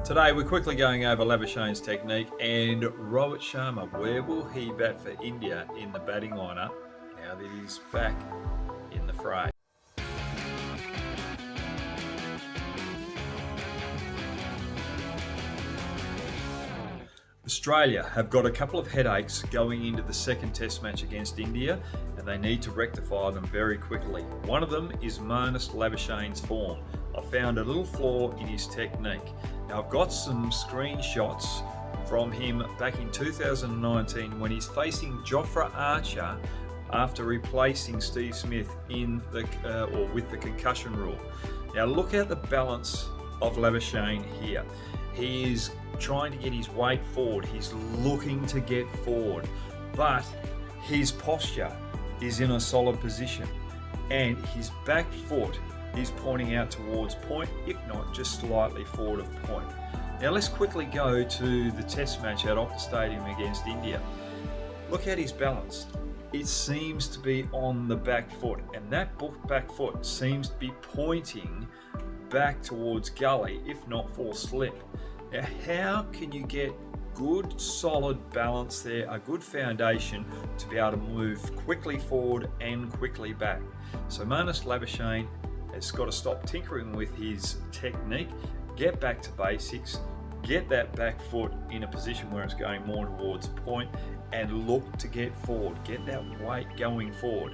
Today we're quickly going over Labuschagne's technique and Rohit Sharma. Where will he bat for India in the batting lineup now that he's back in the fray? Australia have got a couple of headaches going into the second test match against India, and they need to rectify them very quickly. One of them is Labuschagne's form. I found a little flaw in his technique. Now I've got some screenshots from him back in 2019 when he's facing Jofra Archer after replacing Steve Smith in the with the concussion rule. Now look at the balance of Labuschagne here. He is trying to get his weight forward. He's looking to get forward, but his posture is in a solid position and his back foot is pointing out towards point, if not just slightly forward of point. Now let's quickly go to the test match at Optus Stadium against India. Look at his balance. It seems to be on the back foot, and that back foot seems to be pointing back towards gully, if not for slip. Now, how can you get good solid balance there, a good foundation to be able to move quickly forward and quickly back? So Labuschagne has got to stop tinkering with his technique, get back to basics, get that back foot in a position where it's going more towards point, and look to get forward, get that weight going forward.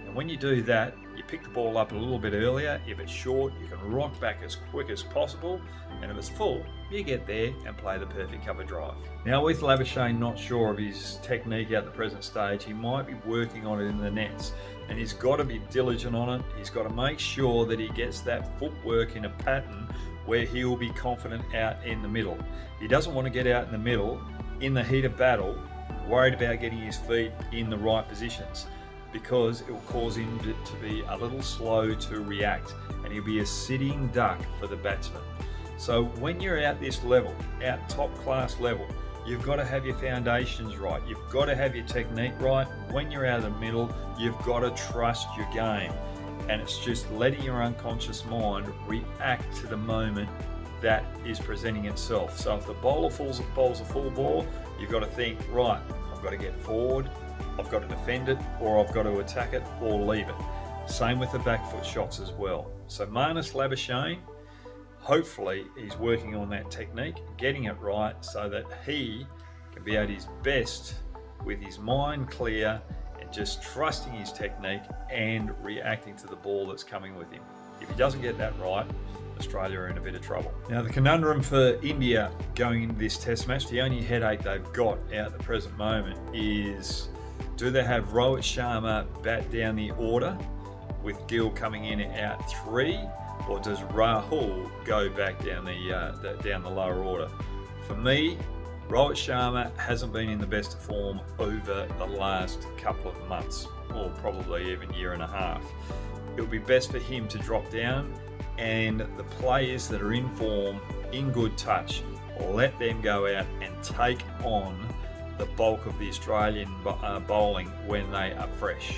And when you do that, you pick the ball up a little bit earlier. If it's short, you can rock back as quick as possible, and if it's full, you get there and play the perfect cover drive. Now with Labuschagne not sure of his technique at the present stage, he might be working on it in the nets, and he's got to be diligent on it. He's got to make sure that he gets that footwork in a pattern where he will be confident out in the middle. He doesn't want to get out in the middle in the heat of battle, worried about getting his feet in the right positions, because it will cause him to be a little slow to react, and he'll be a sitting duck for the batsman. So when you're at this level, at top class level, you've got to have your foundations right. You've got to have your technique right. When you're out of the middle, you've got to trust your game. And it's just letting your unconscious mind react to the moment that is presenting itself. So if the bowler bowls a full ball, you've got to think, right, I've got to get forward, I've got to defend it, or I've got to attack it or leave it. Same with the back foot shots as well. So Labuschagne, hopefully he's working on that technique, getting it right so that he can be at his best with his mind clear and just trusting his technique and reacting to the ball that's coming with him. If he doesn't get that right, Australia are in a bit of trouble. Now the conundrum for India going into this test match, the only headache they've got at the present moment is, do they have Rohit Sharma bat down the order with Gill coming in at 3, or does Rahul go back down the lower order? For me, Rohit Sharma hasn't been in the best of form over the last couple of months, or probably even year and a half. It would be best for him to drop down, and the players that are in form, in good touch, let them go out and take on the bulk of the Australian bowling when they are fresh.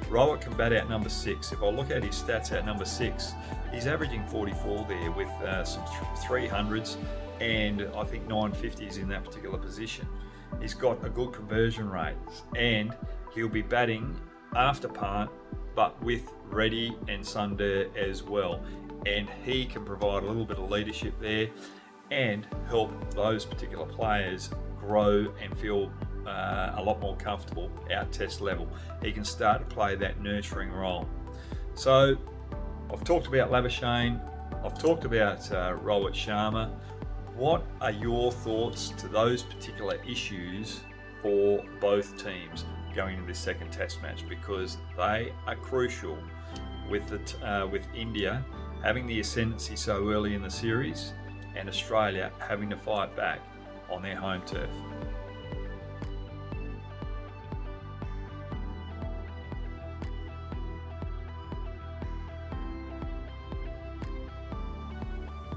Rohit can bat out number 6. If I look at his stats at number 6, he's averaging 44 there with some 300s and I think 950s in that particular position. He's got a good conversion rate, and he'll be batting after part, but with Reddy and Sundar as well. And he can provide a little bit of leadership there and help those particular players grow and feel a lot more comfortable at test level. He can start to play that nurturing role. So I've talked about Labuschagne, I've talked about Rohit Sharma. What are your thoughts to those particular issues for both teams going into this second test match? Because they are crucial with India having the ascendancy so early in the series and Australia having to fight back on their home turf.